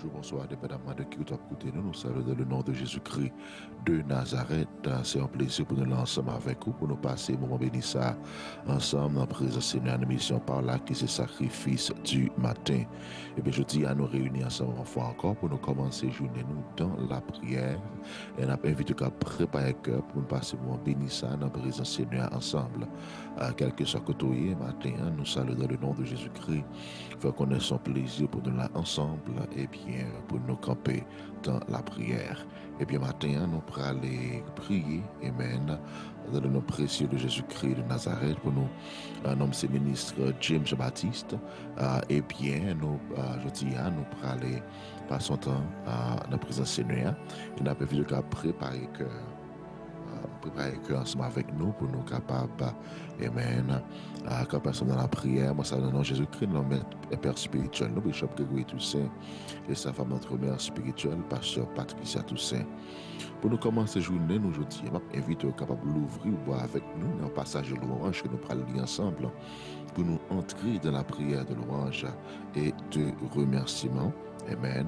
Bonjour, bonsoir, dépendamment de qui vous écoutez nous. Nous saluons dans le nom de Jésus-Christ de Nazareth. C'est un plaisir pour nous ensemble avec vous, pour nous passer un moment béni ça ensemble en présence Seigneur, une émission par là qui c'est sacrifice du matin. Et bien, je dis à nous réunir ensemble une fois encore pour nous commencer journée nous dans la prière. Et on a invité à préparer le cœur pour nous passer un moment béni ça dans la présence Seigneur ensemble. Quel que soit côté matin, nous saluons dans le nom de Jésus-Christ. Faire connaître son plaisir pour nous là ensemble et bien pour nous camper dans la prière. Et bien matin, nous pourrons aller prier, amen, dans le nom précieux de Jésus-Christ de Nazareth pour nous, nom c'est ministre James Baptiste. Et bien, nous, je dis, nous pourrons aller passer son temps dans la présence Seigneur. Et nous avons vu de préparer cœur ensemble avec nous pour nous capables, amen, quand personne dans la prière, moi ça dans le nom de Jésus-Christ, nous Père spirituel, nous Bishop Grégory Toussaint et sa femme notre mère spirituelle, Pasteur Patricia Toussaint. Pour nous commencer la journée, nous aujourd'hui, je m'invite à capable d'ouvrir ou boire avec nous dans le passage de l'orange que nous allons lire ensemble pour nous entrer dans la prière de l'orange et de remerciement. Amen.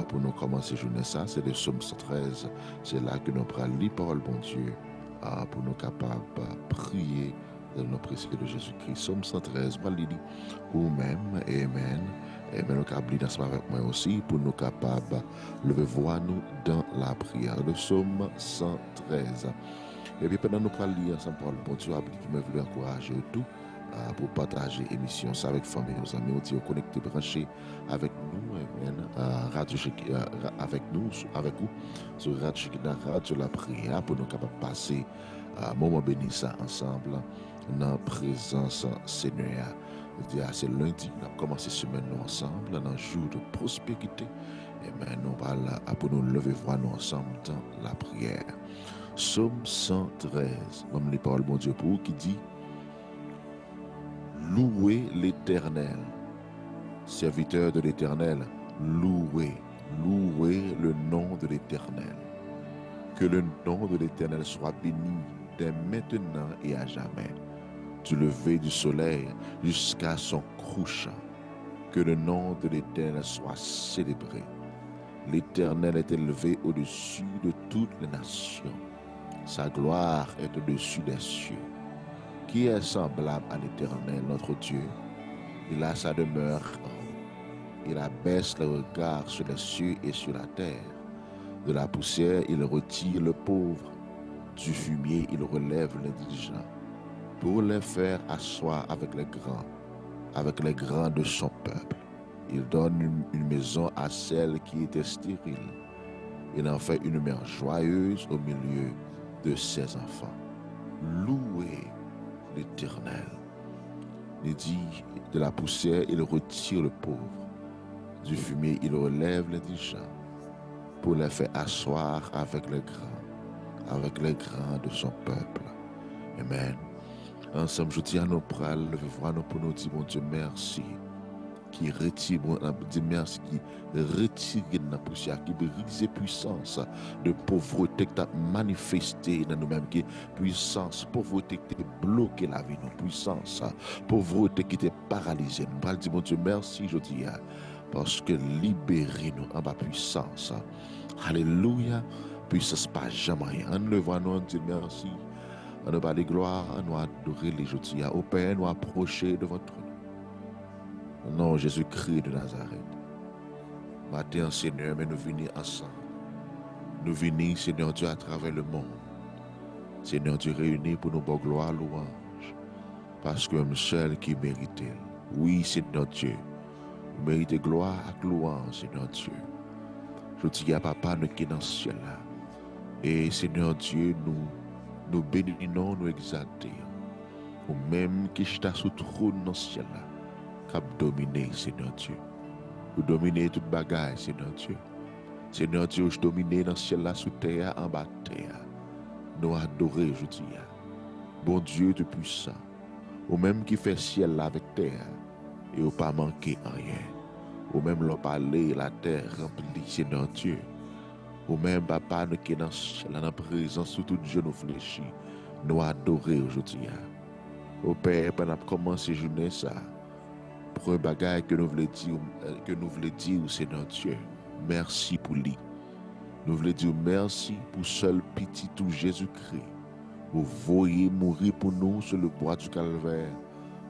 Pour nous commencer la journée, ça, c'est le psaume 113. C'est là que nous allons lire parole, bon Dieu, pour nous capables de prier dans le nom précieux de Jésus-Christ. Psaume 113, je vais lire ou même, amen. Et nous allons lire ensemble avec moi aussi pour nous capables de lever voix nous dans la prière. Le psaume 113. Et puis pendant nous allons lire ensemble parole, bon Dieu, qui me voulait encourager tout. Pour partager l'émission avec famille, aux amis, aussi connectés, branchés avec nous, radio, avec nous, avec vous, sur Radio Radio la prière, pour nous capables de passer un moment béni ça ensemble dans la présence Seigneur. C'est lundi, nous avons commencé la semaine ensemble, dans un jour de prospérité, et maintenant nous allons pour nous lever voix nous ensemble dans la prière. Psaume 113, comme les paroles, bon Dieu, pour vous qui dit: louez l'Éternel, serviteur de l'Éternel, louez le nom de l'Éternel. Que le nom de l'Éternel soit béni dès maintenant et à jamais, du lever du soleil jusqu'à son couchant. Que le nom de l'Éternel soit célébré. L'Éternel est élevé au-dessus de toutes les nations. Sa gloire est au-dessus des cieux. Qui est semblable à l'Éternel, notre Dieu? Il a sa demeure en haut. Il abaisse le regard sur les cieux et sur la terre. De la poussière, il retire le pauvre. Du fumier, il relève l'indigent. Pour les faire asseoir avec les grands de son peuple. Il donne une maison à celle qui était stérile. Il en fait une mère joyeuse au milieu de ses enfants. Louez l'Éternel. Il dit, de la poussière, il retire le pauvre. Du fumier, il relève l'indigent pour les faire asseoir avec les grands de son peuple. Amen. Ensemble, je dis à nos prêtres, levez-vous nous pour nous dire, mon Dieu, merci. Qui retire, dit merci, qui retire la poussière, qui brise puissance de pauvreté que tu as manifesté dans nous-mêmes, qui puissance, pauvreté qui t'a bloqué la vie, nous, puissance, pauvreté qui t'a paralysé. Nous allons dire, mon Dieu, merci, je dis, parce que libérez-nous en bas puissance. Alléluia, puissance pas jamais. En levant nous, on dit merci. On nous parle de gloire, on nous adorer les jeudis. Au Père, nous approcher de votre nom. Non, Jésus-Christ de Nazareth. Matin, Seigneur, mais nous venons ensemble. Nous venons, Seigneur Dieu, à travers le monde. Seigneur Dieu, réunis pour nous bonne gloire, louange. Parce que nous seul qui mérite. Oui, Seigneur Dieu. Vous méritez gloire et louange, Seigneur Dieu. Je dis à Papa, nous qui dans le ciel là. Et Seigneur Dieu, nous bénissons, nous exaltons. Ou même qui est sous trône dans le ciel là. Cap dominer, Seigneur Dieu. Vous dominez toute bagaille, Seigneur Dieu. Seigneur Dieu, je domine dans le ciel là, sous terre, en bas de terre. Nous adorer, je dis. Bon Dieu de puissant. Ou même qui fait ciel là avec terre. Et ou pas manquer rien. Ou même l'on parler, la terre remplie, Seigneur Dieu. Ou même papa, nous qui dans le ciel, dans la présence, sous tout Dieu nous fléchit. Nous adorer aujourd'hui. Au Père, pendant commencer journée ça. Pour un bagage que nous voulons dire, Seigneur Dieu, merci pour lui. Nous voulons dire merci pour seul petit tout Jésus-Christ. Vous voyez mourir pour nous sur le bois du calvaire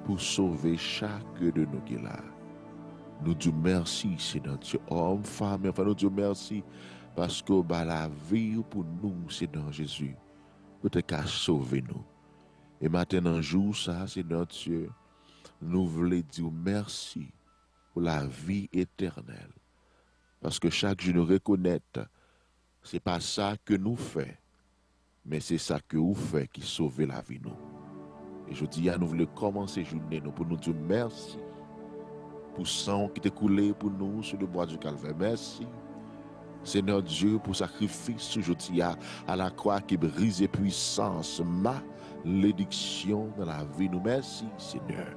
pour sauver chaque de nous qui est là. Nous disons merci, Seigneur Dieu, homme, femme, enfin nous disons merci parce que la vie pour nous, Seigneur Jésus, pour te sauver nous. Et maintenant, jour ça, Seigneur Dieu, nous voulons dire merci pour la vie éternelle. Parce que chaque jour nous reconnaître, ce n'est pas ça que nous faisons, mais c'est ça que vous faites qui sauve la vie nous. Et je dis à nous voulons commencer journée nous pour nous dire merci pour sang qui t'est coulé pour nous sur le bois du calvaire. Merci, Seigneur Dieu, pour sacrifice aujourd'hui à la croix qui brise puissance, malédiction dans la vie nous. Merci, Seigneur.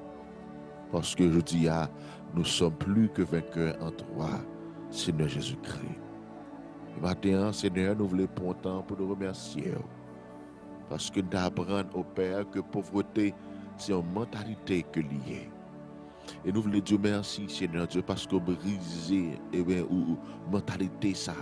Parce que je dis à nous sommes plus que vainqueurs en toi, Seigneur Jésus-Christ. Et maintenant, Seigneur, nous voulons prendre temps pour nous remercier. Parce que nous apprenons au Père que pauvreté, c'est une mentalité que liée. Et nous voulons dire merci, Seigneur Dieu, parce que briser, ou mentalité ça,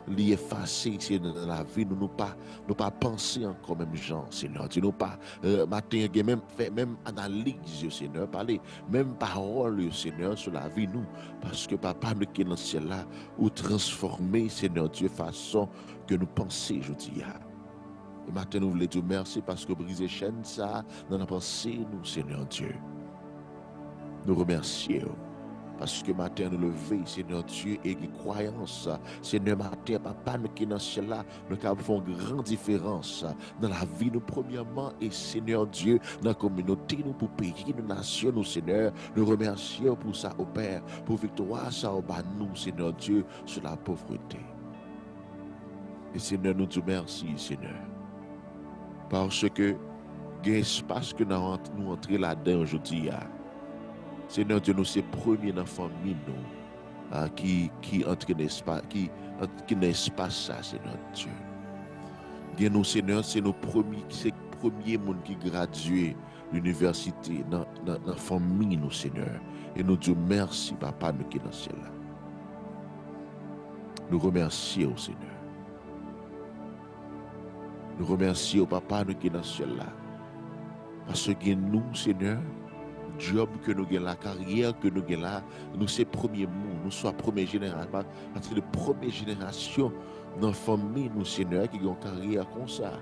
l'effacer, Seigneur, dans la vie, nous pas penser encore même gens, Seigneur Dieu, nous pas, matin, même fait, même analyse, Seigneur, parler, même parole, Seigneur, sur la vie, nous, parce que Papa, nous qui est dans le ciel là, ou transformer, Seigneur Dieu, façon que nous pensons, je dis, et maintenant, nous voulons dire merci parce que briser chaîne ça, dans la pensée, nous, Seigneur Dieu. Nous remercions parce que matin nous lever, Seigneur Dieu, et qui croyance, Seigneur matin, Papa, nous qui est dans ce ciel là, nous avons une grande différence dans la vie, nous premièrement, et Seigneur Dieu, dans la communauté, nous pour pays, nos nations, nous, Seigneur, nous remercions pour ça au Père, pour victoire, ça au bas nous, Seigneur Dieu, sur la pauvreté. Et Seigneur, nous disons merci, Seigneur, parce que il y a un espace que nous entrons là-dedans aujourd'hui. Seigneur Dieu, nous sommes premiers dans la famille nous, qui entre dans l'espace, qui dans l'espace ça, Seigneur Dieu. Et nous, Seigneur, c'est nos premiers monde qui graduent l'université dans la famille nous, Seigneur. Et nous disons merci, Papa, nous qui est dans le ciel là. Nous remercions, Seigneur. Nous remercions, Papa, nous qui est dans le ciel là. Parce que nous, Seigneur, job que nous avons, la carrière que nous avons là, nous sommes premiers mots, nous sommes première génération, parce que la première génération dans la famille, nous, Seigneur, qui ont une carrière comme ça.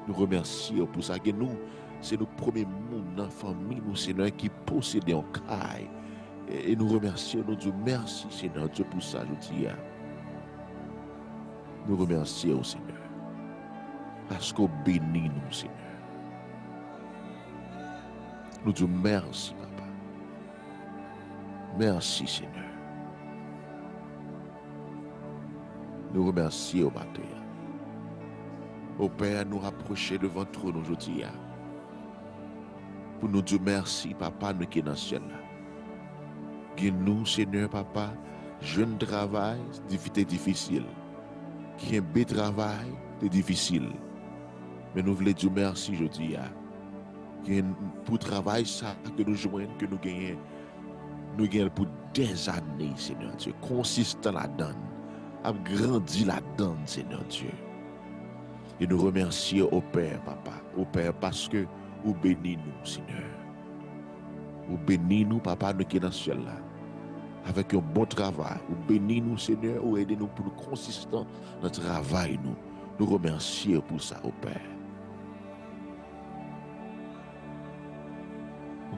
Nous remercions pour ça que nous, c'est le premier monde dans la famille, nous, Seigneur, qui possède un caille. Et nous remercions, nous disons merci, Seigneur Dieu, pour ça, je dis. Nous remercions, Seigneur, parce qu'on bénit nous, Seigneur. Nous disons merci, Papa. Merci, Seigneur. Nous remercions au matin. Au Père, nous rapprocher devant toi aujourd'hui. Pour nous dire merci, Papa, nous qui sommes dans le ciel. Nous, Seigneur, Papa, jeune travail, c'est difficile. Qui est un beau travail, c'est difficile. Mais nous voulons dire merci aujourd'hui. Pour travail ça que nous joignons, que nous gagnons pour des années, Seigneur Dieu, consistant là-dedans, a grandi là-dedans, Seigneur Dieu. Et nous remercions au Père, Papa, au Père, parce que vous bénissez nous, Seigneur. Vous bénissez nous, Papa, nous qui sommes dans ce ciel là, avec un bon travail. Vous bénissez nous, Seigneur, vous aidez nous pour nous consistant dans le travail, nous. Nous remercions pour ça, au Père.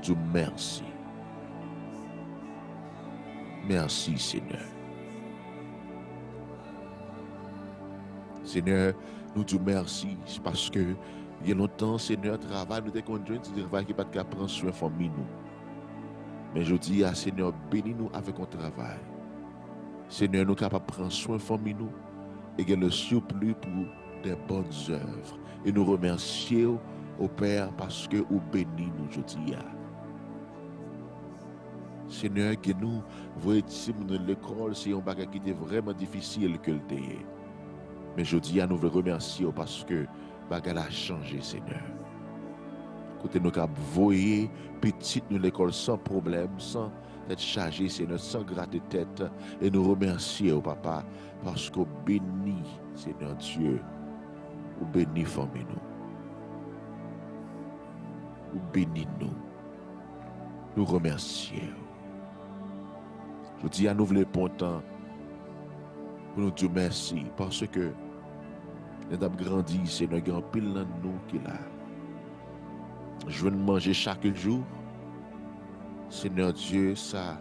Dieu merci. Merci, Seigneur. Seigneur, nous disons merci parce que il y a longtemps, Seigneur, travail, nous avons conduit un travail qui ne peut pas prendre soin de la famille. Mais je dis à Seigneur, bénis-nous avec un travail. Seigneur, nous sommes capables de prendre soin de la famille et que le surplus pour des bonnes œuvres. Et nous remercions au Père parce que vous bénissez nous, je dis. Seigneur, que nous voyons ici dans l'école, c'est un bagage qui était vraiment difficile que le thé. Mais je dis à nous remercier parce que le bagage a changé, Seigneur. Côté nous cap voyer petite nous l'école sans problème, sans être chargé, Seigneur, sans gratter tête. Et nous remercions, papa, parce qu'au béni, Seigneur Dieu, au béni famille nous, au béni nous, nous remercions. Je dis à nous le pontant pour nous dire merci, parce que nous avons grandi, Seigneur, grand pile dans nous qui là. Je veux manger chaque jour. Seigneur Dieu, ça,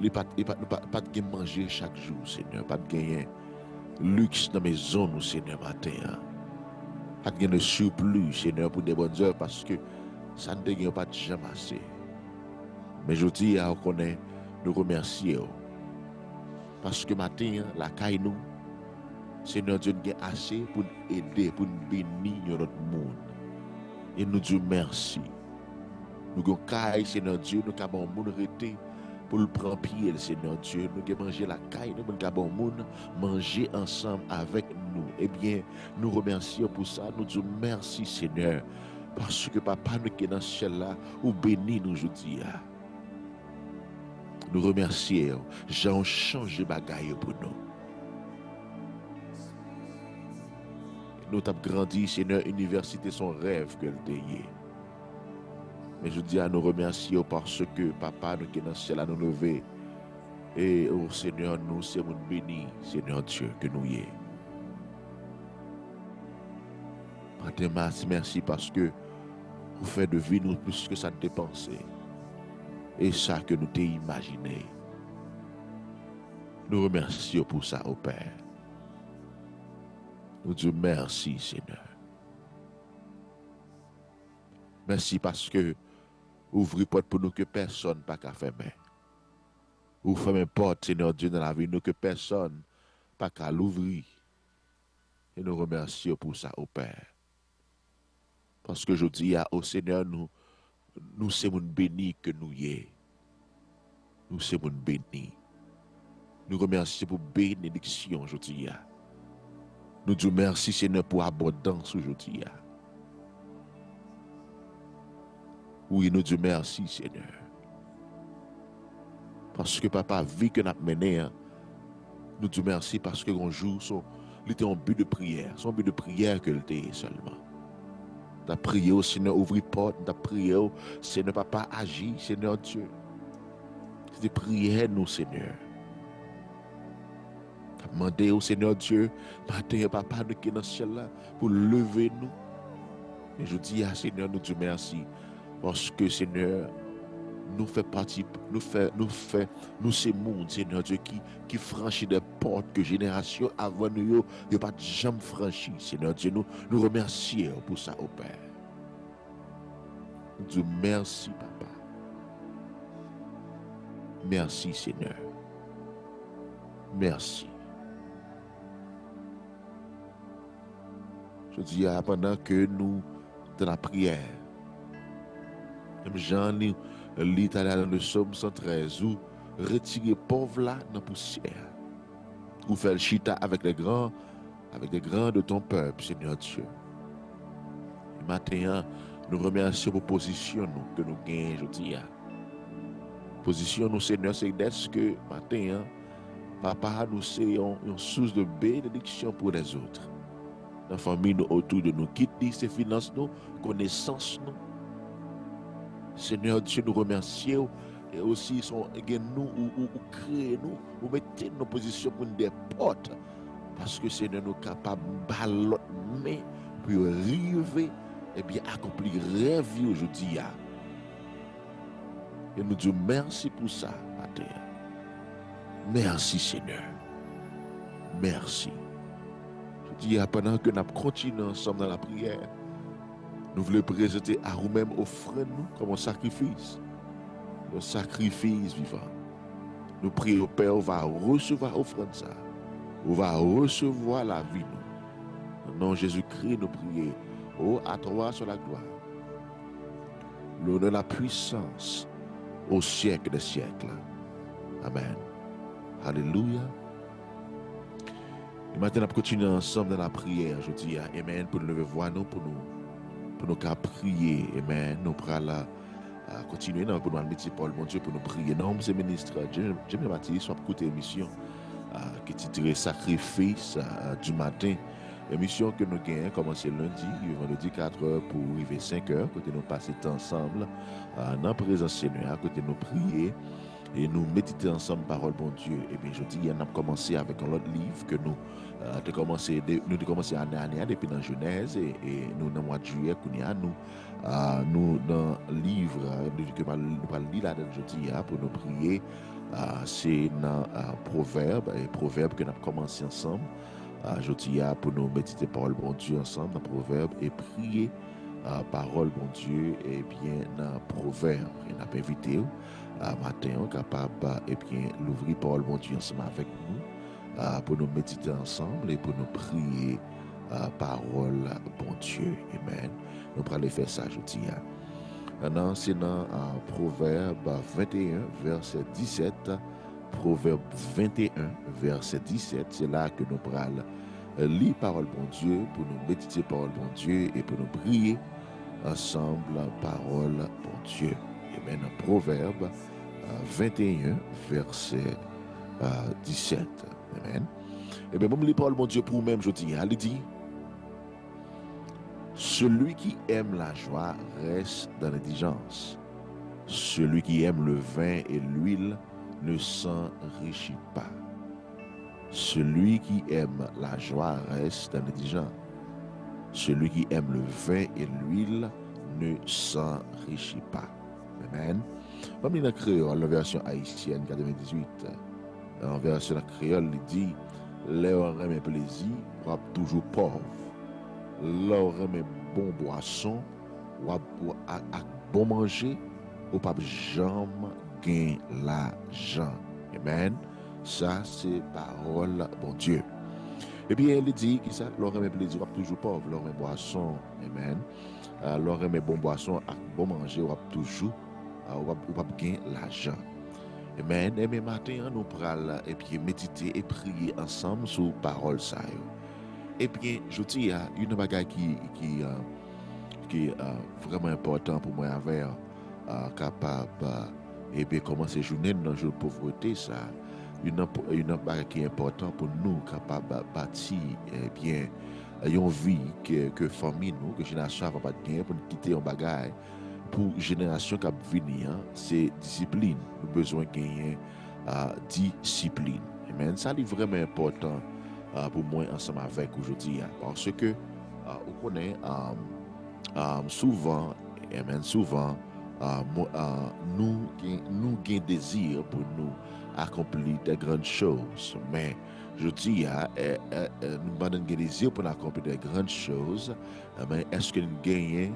il pas de manger chaque jour, Seigneur. Pas de gagner luxe dans mes zones, Seigneur, matin. Pas de gagner surplus, Seigneur, pour des bonnes heures, parce que ça ne gagne pas de jamais assez. Mais je dis à qu'on nous remercier. Parce que matin, la caille nous, Seigneur Dieu, nous avons assez pour nous aider, pour nous bénir notre monde. Et nous disons merci. Nous avons caille, Seigneur Dieu, nous avons monde arrêté pour le prendre pied, Seigneur Dieu. Nous avons mangé la caille, nous avons monde manger ensemble avec nous. Eh bien, nous remercions pour ça. Nous disons merci, Seigneur. Parce que papa, nous qui est dans ce ciel là, ou béni nous aujourd'hui. Nous remercions. J'ai changé de bagaille pour nous. Nous avons grandi, Seigneur, université, son rêve que le délié. Mais je dis à nous remercier parce que papa, nous qui dans ce ciel nous lever. Et au Seigneur, nous sommes bénis, Seigneur Dieu, que nous y est. Merci parce que vous faites de vie nous plus que ça ne dépensé. Et ça que nous t'ai imaginé. Nous remercions pour ça, au Père. Nous disons merci, Seigneur. Merci parce que ouvrez porte pour nous que personne n'a qu'à fermer. Ou fermez porte, Seigneur Dieu, dans la vie, nous que personne n'a qu'à l'ouvrir. Et nous remercions pour ça, au Père. Parce que je dis au Seigneur, nous sommes bénis que nous y est. Nous sommes bénis. Nous remercions pour bénédiction, je dis. Nous disons merci, Seigneur, pour abondance aujourd'hui. Oui, nous disons merci, Seigneur. Parce que papa, vie que nous avons menée, nous disons merci parce que un jour, il était en but de prière. Son but de prière que l'était seulement. Nous avons prié au Seigneur, ouvrir porte, nous avons prié au Seigneur, papa, agir, Seigneur Dieu. C'était prière, nous, Seigneur. Demandez au Seigneur Dieu, matin, papa, nous qui est dans ce ciel là, pour lever nous. Et je dis à Seigneur, nous disons merci. Parce que Seigneur, nous fait partie, nous c'est monde, Seigneur Dieu, qui franchit des portes que génération avant nous, il n'y a pas de jamais franchi. Seigneur Dieu, nous remercions pour ça, au Père. Nous disons merci, papa. Merci, Seigneur. Merci. Je dis pendant que nous, dans la prière, même Jean lit dans le psaume 113, où retirer pauvre là dans la poussière, ou faire le chita avec les grands de ton peuple, Seigneur Dieu. Et maintenant, nous remercions pour position que nous gagnons aujourd'hui. Position nous, Seigneur, c'est d'être que matin, papa, nous c'est une source de bénédiction pour les autres. La famille nous autour de nous, quitte ses finances, nous, connaissances, nous. Seigneur Dieu, nous remercions et aussi nous ou créer nous, ou mettez nos positions pour des portes. Parce que Seigneur nous capable de ballot mais pour arriver et bien accomplir rêve aujourd'hui. Et nous disons merci pour ça, matin. Merci Seigneur. Merci. Je dis pendant que nous continuons ensemble dans la prière, nous voulons présenter à nous-mêmes, offrez-nous comme un sacrifice vivant. Nous prions au Père, on va recevoir l'offrande ça. On va recevoir la vie nous. Au nom de Jésus-Christ, nous prions. Oh, à toi sur la gloire. L'honneur, la puissance au siècle des siècles. Amen. Alléluia. Et maintenant, nous continuons ensemble dans la prière. Je dis Amen pour nous lever voix nous, pour nous pour nous prier. Amen. Nous prenons continuer pour nous mettre Paul, bon Dieu, pour nous prier. Non, c'est ministre Jimmy Mathieu, soit écouter l'émission qui est titrée Sacrifice du matin. Émission que nous gagnons commencé lundi, vendredi 4h pour arriver 5h, côté nous passer temps ensemble dans la présence Seigneur, côté nous prier et nous méditer ensemble parole bon Dieu. Et bien je dis, on a commencé avec un autre livre que nous avons commencé année depuis dans Genèse et nous dans le mois de juillet nous dans le livre que nous allons lire là jeudi pour nous prier. C'est dans Proverbe que nous avons commencé ensemble. Jeudi pour nous méditer parole bon Dieu ensemble dans Proverbe et prier parole bon Dieu et bien dans Proverbe. Et nous avons invité matin capable et bien l'ouvrir parole bon Dieu ensemble avec nous pour nous méditer ensemble et pour nous prier parole bon Dieu. Amen. Nous allons faire ça jeudi. Maintenant, c'est dans Proverbe 21, verset 17. Proverbe 21, verset 17. C'est là que nous allons lire parole bon Dieu, pour nous méditer parole bon Dieu et pour nous prier ensemble parole bon Dieu. Amen. Proverbe 21, verset 17. Amen. Et bien, je lis parole bon Dieu pour vous-même, je dis, elle dit, celui qui aime la joie reste dans l'indigence. Celui qui aime le vin et l'huile ne s'enrichit pas. Celui qui aime la joie reste dans l'indigence. Celui qui aime le vin et l'huile ne s'enrichit pas. Amen. Comme il a créole, la version haïtienne 98, en version créole, il dit, leur aime plaisir, ou toujours pauvre. Leur aime bon boisson, ou bon manger, ou pas jamais gain l'argent. Amen. Ça, c'est parole, bon Dieu. Et bien, il dit que ça, leur aime plaisir, ou toujours pauvre, leur aime boisson. Amen. Leur aime bon boisson, bon manger, ou toujours, ou pas gain l'argent. Amen. Et même matin, nous prenons et puis méditer et prier ensemble sur parole ça. Et bien, je dis, il y a une bagaille qui est vraiment important pour moi avec capable et bien commencer journée dans jour de pauvreté ça. Une bagaille qui est important pour nous capable bâtir et bien une vie que famille nous que génération va pas gagner pour quitter un bagaille pour génération qui va venir, c'est discipline. Nous avons besoin de gagner discipline. Amen. Ça est vraiment important pour moi ensemble avec aujourd'hui. Parce que on connaît souvent, amen, souvent, nous avons désir pour nous accomplir des grandes choses. Mais je dis, nous avons des désir pour accomplir des grandes choses. Mais est-ce que nous gagnons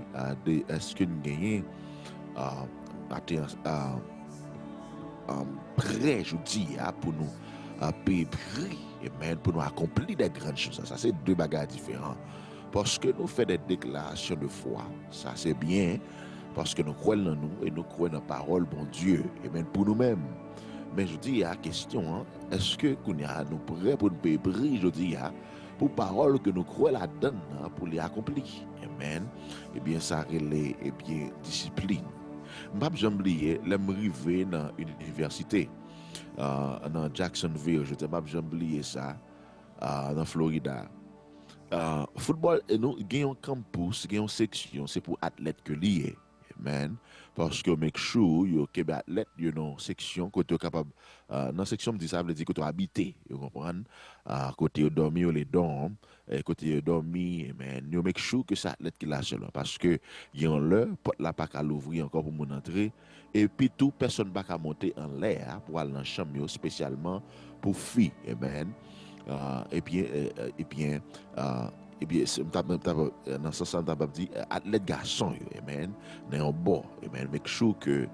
prêt, je dis, pour nous payer prix, pour nous accomplir des grandes choses. Ça, c'est deux bagages différents. Parce que nous faisons des déclarations de foi, ça c'est bien, parce que nous croyons en nous et nous croyons en la parole, bon Dieu, et même pour nous-mêmes. Mais je dis, il y a une question, est-ce que nous sommes prêts pour nous payer prix, je dis, pour parole que nous croyons là-dedans, pour les accomplir. Amen. Eh bien, ça relève, eh bien, discipline. Je vais oublier, je suis dans une université, dans Jacksonville, je vais oublier ça, dans Florida. Football, nous avons un campus, une section, c'est pour athlètes que lié. Amen. Parce que make sure yo que athlète you know section côté capable dans section me dit ça veut dire que tu habiter, vous comprenez, côté dormir les dormes, côté dormir mais you make sure que ça athlète qui là seul parce que y en l'heure porte la pas à l'ouvrir encore pour mon entrer et puis tout personne pas à monter en l'air pour aller dans chambre spécialement pour filles. Amen. Et bien dans ce sens, on dit athlète garçon, amen, dans un bord, amen, make sure que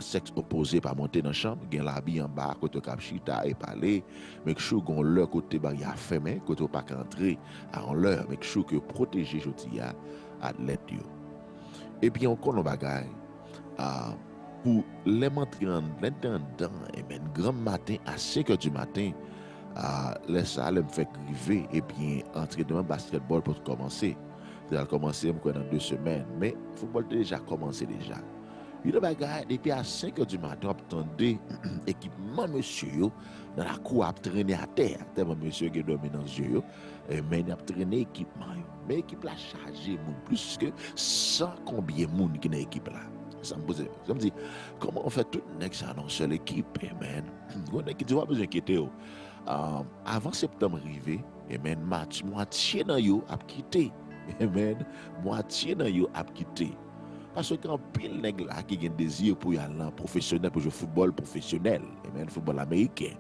sexe opposé pas monter dans la chambre, gen la bi en bas, côté cap chita et parler, make sure qu'on leur côté ba y a fermé, côté pas entrer en leur, make sure que protéger jodi a athlète yo. Et puis on connaît bagaille pour les montrer en dedans, amen, grand matin à 5h du matin. Laisse ça me fait griver et bien entraînement basketball pour commencer. Il a commencé dans 2 semaines. Mais le football a déjà commencé déjà. Il a depuis à 5 h du matin, on attendait équipement monsieur dans la cour à traîner à terre. Tellement monsieur qui dormi dans les yeux. Mais il a traîné équipement. Mais l'équipe a chargé plus que 100 combien de monde qui est dans l'équipe là. Ça me dit, comment on fait tout ça dans une seule équipe, amen. On a qui doit besoin d'inquiéter. Avant septembre arrivé, amen, moitié dans yo a quitté. Amen. Moitié dans yo a quitté. Parce qu'en pile nèg là qui a un désir pour y aller en professionnel, pour jouer football professionnel, amen, football américain,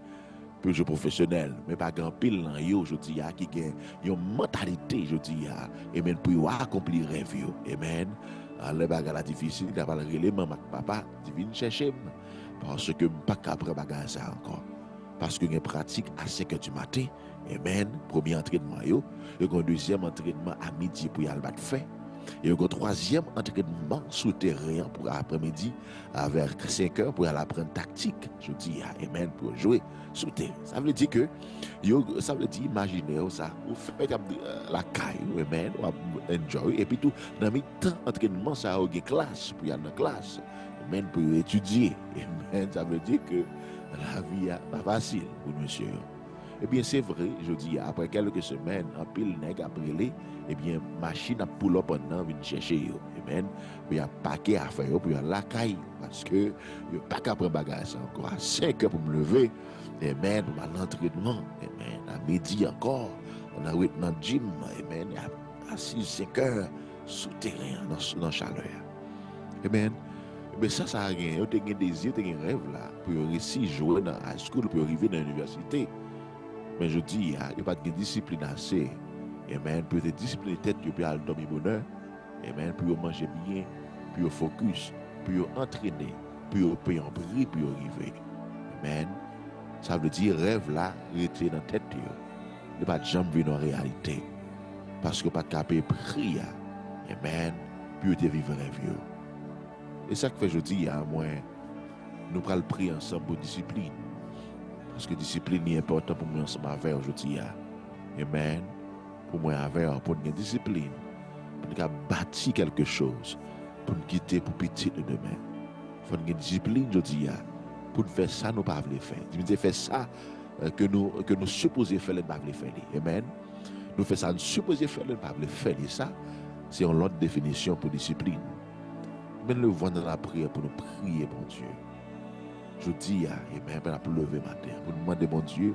pour jouer professionnel, mais pas grand pile dans yo, je dis, qui a une mentalité, je dis, amen, pour accomplir rêve yo, amen. Les bagages difficiles, il a pas le relais, maman, papa, tu viens chercher, parce que pas qu'après bagage ça encore. Parce que une pratique à 5 h du matin, amen, premier entraînement yo, et un deuxième entraînement à midi pour y aller battre fait. Et un troisième entraînement souterrain pour après-midi vers 5 h pour aller apprendre tactique. Je dis amen pour jouer souterrain. Ça veut dire que ça veut dire imaginez ça, vous faites la caille, amen, ou enjoy et puis tout dans le temps entraînement ça a une classe pour y aller dans classe, amen, pour étudier. Amen, ça veut dire que la vie n'est pas facile pour monsieur. Eh bien, c'est vrai, je dis, après quelques semaines, en pile nèg a brûlé, eh bien, machine a pull up pendant vient chercher yo. Amen. Puis a paquet à faire pour la caille parce que yo pas qu'à prendre bagage encore à 5 h pour me lever. Amen, pour l'entraînement. Amen. À midi encore, on a eu dans le gym, amen, à 6-5 h souterrain dans chaleur. Amen. Mais ça a rien, yo te gen désir, te gen rêve là pour réussir jouer dans high school pour arriver dans l'université. Mais je dis, il n'y a pas de discipline assez. Amen. Pour te discipliner tête, tu peux aller dormir bonheur. Amen. Pour manger bien, pour focus, pour entraîner, pour payer en prix, pour arriver. Amen. Ça veut dire, rêve là, rester dans la tête. Il n'y a pas de jamais venir en réalité. Parce que pas de capé prix. Amen. Pour te vivre rêve. Et ça que fait, je dis, moi, nous prenons le prix ensemble pour discipline. Parce que discipline est important pour moi ensemble avec aujourd'hui. Amen. Pour moi avec, pour une discipline, pour nous bâtir quelque chose, pour nous quitter pour petit de demain. Il faut une discipline aujourd'hui. Pour faire ça, nous ne pouvons pas le faire. Nous faire ça que nous supposons faire, nous ne pouvons pas le faire. Amen. Nous faisons ça, nous supposons faire, nous ne pouvons pas le faire. Ça, c'est une autre définition pour discipline. Mais nous le voyons dans la prière pour nous prier, bon Dieu. Je dis, amen, pour lever matin, pour demander, mon Dieu,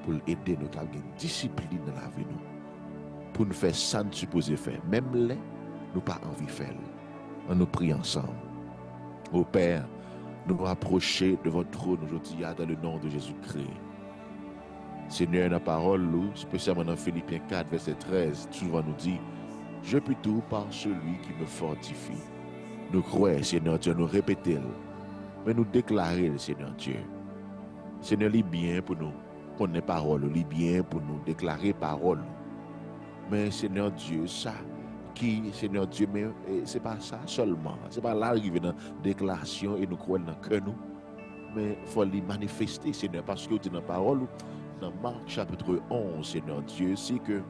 pour aider nous à avoir une discipline dans la vie, pour nous faire ça, nous supposons faire. Même là, nous pas envie de faire. On nous prie ensemble. Au Père, nous rapprocher de votre trône aujourd'hui dans le nom de Jésus-Christ. Seigneur, la parole, spécialement dans Philippiens 4, verset 13, souvent nous dit, je puis tout par celui qui me fortifie. Nous croyons, Seigneur Dieu, nous répétons. Mais nous déclarer, Seigneur Dieu. Seigneur, il est bien pour nous connaître parole, il est bien pour nous déclarer parole. Mais Seigneur Dieu, ça, qui, Seigneur Dieu, mais c'est pas ça seulement. C'est pas là arriver dans la déclaration et nous croyons dans que nous. Mais il faut les manifester, Seigneur, parce que dans la parole, dans Marc chapitre 11, Seigneur Dieu, c'est que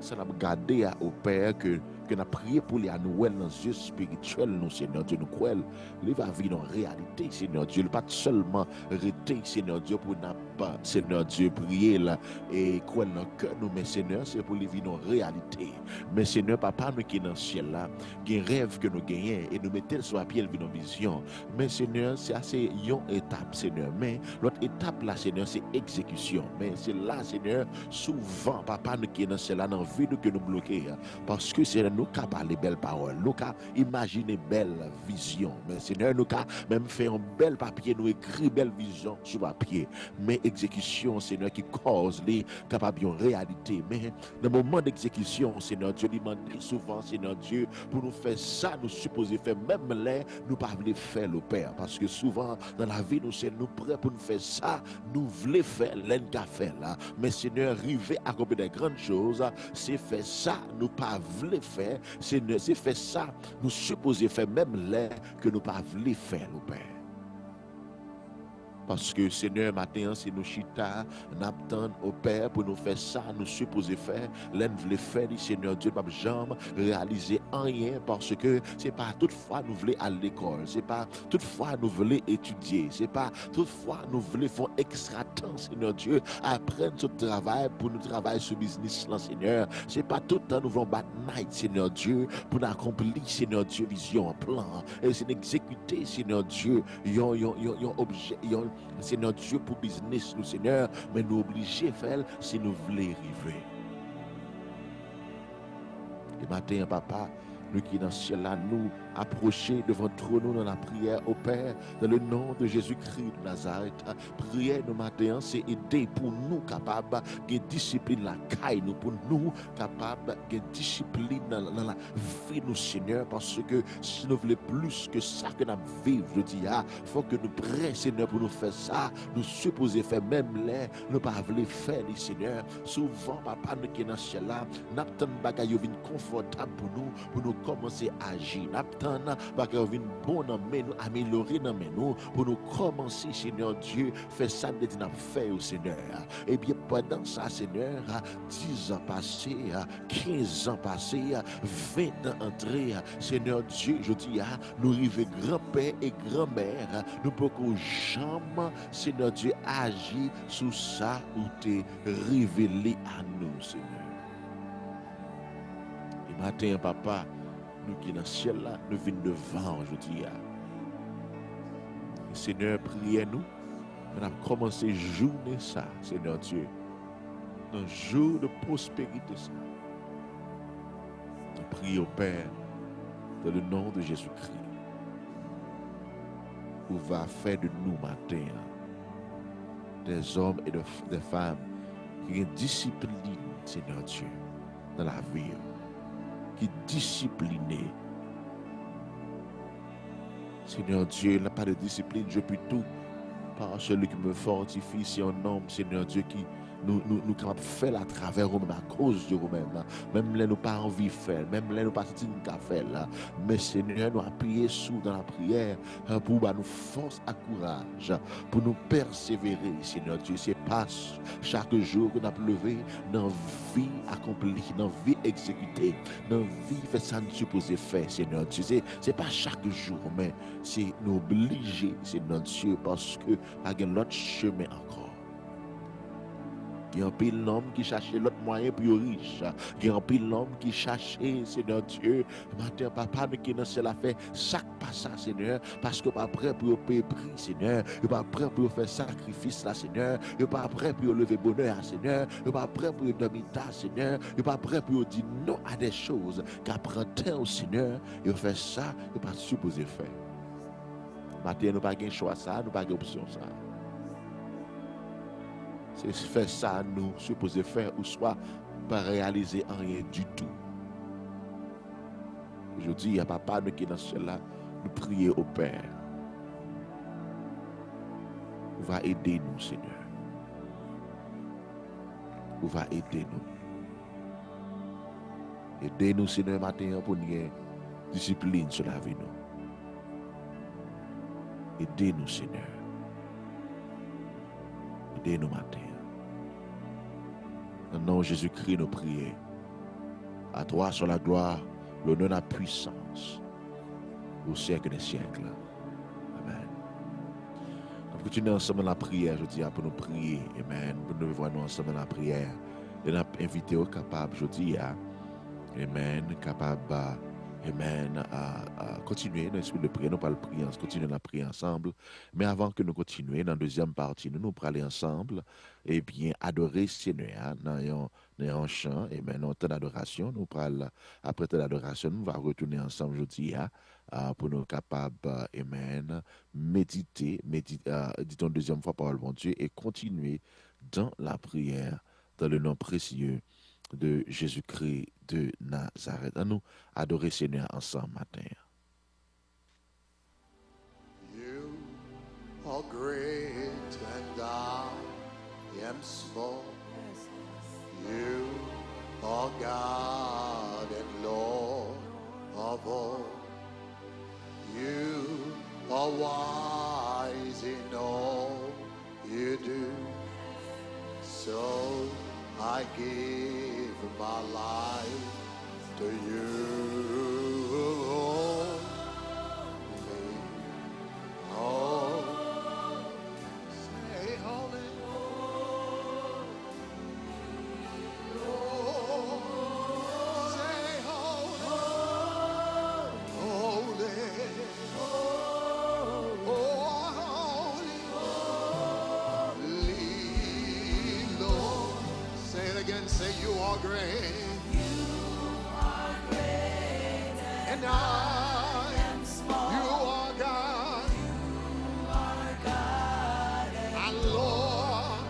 ça n'a gardé au Père que nous avons prié pour les annuels dans les yeux spirituels, nous, Seigneur Dieu, nous croyons, il va vivre en réalité, Seigneur Dieu, pas seulement rester, Seigneur Dieu, pour n'a pas, Seigneur Dieu, prier là, et croire dans le cœur, nous, mais Seigneur, c'est pour les vivre en réalité. Mais Seigneur, Papa, nous qui est dans le ciel là, qui un rêve que nous gagnons, et nous mettons sur la pied, vivre en vision. Mais Seigneur, c'est assez une étape, Seigneur. Mais l'autre étape là, Seigneur, c'est exécution. Mais c'est là, Seigneur, souvent, Papa, nous qui est dans le ciel là, dans la vie, nous que nous bloquons. Parce que, Seigneur, nous avons parlé belles paroles, nous avons imaginé belle vision. Mais Seigneur, nous avons même fait un bel papier, nous écrit belle vision sur papier. Mais exécution, Seigneur, qui cause les capables de réalité. Mais dans le moment d'exécution, Seigneur Dieu, demande souvent, Seigneur Dieu, pour nous faire ça, nous supposer faire, même là, nous ne pouvons pas faire le Père. Parce que souvent, dans la vie, nous sommes prêts pour nous faire ça, nous voulons faire l'un qu'a fait là. Mais Seigneur, arriver à accomplir des grandes choses, c'est faire ça, nous ne pouvons pas faire. Seigneur, c'est faire ça, nous supposer faire, même là, que nous ne pouvons pas faire le Père. Parce que Seigneur, matin, c'est nos chita, n'attend au Père pour nous faire ça, nous supposer faire, l'un voulait faire, Seigneur Dieu, pas jamais réaliser rien parce que c'est pas toutefois nous voulons à l'école, c'est pas toutefois nous voulons étudier, c'est pas toutefois nous voulons faire extra temps, Seigneur Dieu, apprendre ce travail pour nous travailler ce business là, Seigneur. C'est pas tout le temps nous voulons battre night, Seigneur Dieu, pour nous accomplir, Seigneur Dieu, vision, plan, et c'est d'exécuter, Seigneur Dieu, yon objet, Seigneur Dieu, pour business, nous, Seigneur, mais nous obligés de faire si nous voulons arriver. Et matin, papa, nous qui dans ce ciel-là, nous approcher devant trône dans la prière au Père, dans le nom de Jésus-Christ de Nazareth. Prière nous matin, c'est aider pour nous capables de discipline la caille, nous pour nous capables de discipline dans la vie nous Seigneur, parce que si nous voulons plus que ça que nous vivons, je dis, il faut que nous prêts Seigneur pour nous faire ça, nous supposer faire même l'air, nous pas voulons faire Seigneur. Souvent, papa, nous qui dans ce ciel-là, nous avons bagaille confortable pour nous commencer à agir. Parce qu'on vient bon dans nous, améliorer dans nous, pour nous commencer, Seigneur Dieu, faire ça de nous faire au Seigneur. Et bien, pendant ça, Seigneur, 10 ans passés, 15 ans passés, 20 ans entrés, Seigneur Dieu, je dis, nous arrivons grand-père et grand-mère, nous pouvons jamais, Seigneur Dieu, agir sous ça où tu es révélé à nous, Seigneur. Et matin, papa, nous qui dans le ciel là, nous venons devant aujourd'hui. Seigneur, priez-nous. On a commencé journée ça, Seigneur Dieu. Un jour de prospérité ça. Nous prions au Père, dans le nom de Jésus-Christ. Où va faire de nous matin des hommes et des femmes qui ont une discipline, Seigneur Dieu, dans la vie. Qui discipliné. Seigneur Dieu, il n'a pas de discipline, je puis tout par celui qui me fortifie, c'est un homme, Seigneur Dieu, qui nous capables de faire à travers nous, à cause de nous-mêmes. Même là, nous pas envie de faire, même là, nous pas senti qu'à faire là. Mais Seigneur, nous appuyer sous dans la prière pour nous force à courage, pour nous persévérer, Seigneur Dieu. C'est pas chaque jour que nous avons levé dans la vie accomplie, dans la vie exécutée, dans la vie fait ça nous supposé faire, Seigneur Dieu. C'est pas chaque jour, mais c'est nous obliger, Seigneur Dieu, parce que il y a l'autre chemin encore. Il y a un pile d'hommes qui cherchent l'autre moyen pour être riche. Il y a un pile d'hommes qui cherchent, Seigneur Dieu, matin, papa, mais qui n'a cela fait chaque pas ça, Seigneur, parce que pas prêt pour payer prix, Seigneur. Il pas prêt pour faire sacrifice, là, Seigneur. Il pas prêt pour lever bonheur, Seigneur. Il pas prêt pour dormir tard, Seigneur. Il pas prêt pour dire non à des choses qu'après temps, Seigneur. Il fait ça, il pas supposé faire. Matin, nous pas de choix ça, nous pas d'option ça. C'est faire ça, nous supposons faire, ou soit pas réaliser rien du tout. Je dis, il n'y a papa nous qui est dans cela, nous prier au Père. On va aider nous, Seigneur. On va aider nous. Aidez-nous, Seigneur, matin, pour nous discipline sur la vie. Aidez-nous, Seigneur. Aidez-nous, matin. Dans le nom de Jésus-Christ, nous prions. À toi sur la gloire, l'honneur, la puissance, au siècle des siècles. Amen. Nous continuons ensemble dans la prière, je dis, pour nous prier. Amen. Pour nous voir ensemble dans la prière. Et nous inviter au capable, je dis, Amen, capable, Amen, à continuer dans l'esprit de prière. Nous allons prier, continuer la prière ensemble. Mais avant que nous continuions dans la deuxième partie, nous allons aller ensemble et bien adorer Seigneur dans un chant. Amen, dans temps d'adoration. Nous allons, après temps d'adoration, nous allons retourner ensemble aujourd'hui pour nous capables, Amen, méditer, dit-on deuxième fois parole mon Dieu, et continuer dans la prière, dans le nom précieux de Jésus-Christ de Nazareth. À nous adorer Seigneur ensemble matin. You are great and I am small. You are God and Lord of all. You are wise in all So I give my life to you. Oh, say holy. Say you are great. You are great. And I am small. You are God. You are God. And Lord,